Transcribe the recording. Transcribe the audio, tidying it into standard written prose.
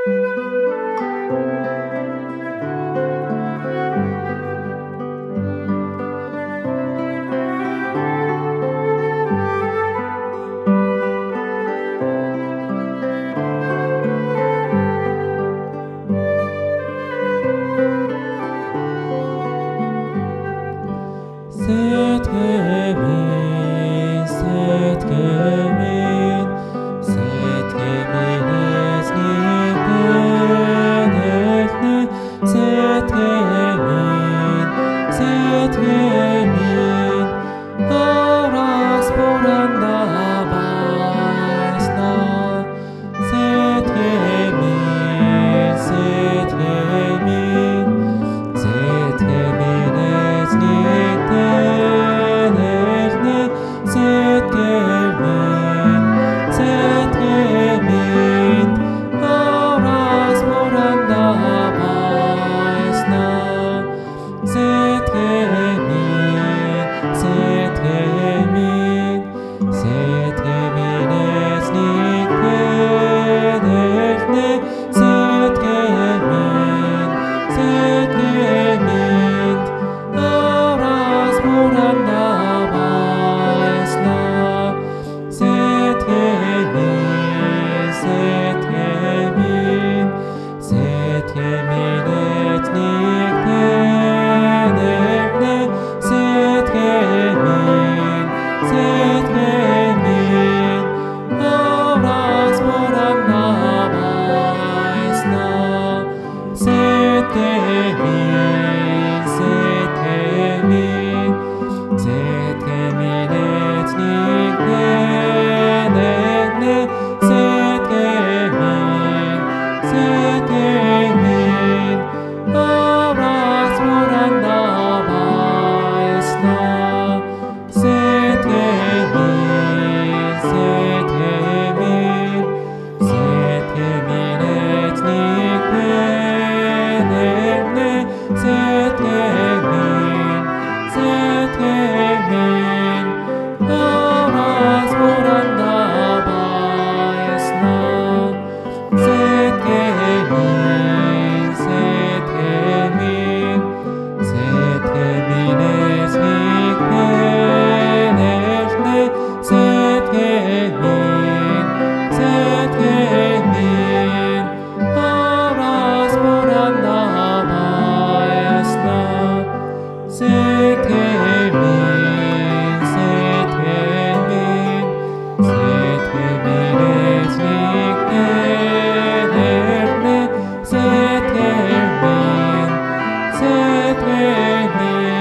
Szent kemény, szent kemény, szent kemény, ez népedeknek. Szent kemény, arras poranda bájsznak. Szent kemény, ez népedeknek. Szent kemény, arras poranda bájsznak. Szent kemény, ez népedeknek. Szent kemény, arras poranda bájsznak. Szent kemény, ez népedeknek. Szent kemény, arras poranda bájsznak. Szent kemény, ez népedeknek. Szent kemény, arras poranda bájsznak. Szent kemény, ez népedeknek. Szent kemény, arras poranda bájsznak. Szent kemény, ez népedeknek. Szent kemény, arras poranda bájsznak. Szent kemény, ez népedeknek. Szent kemény,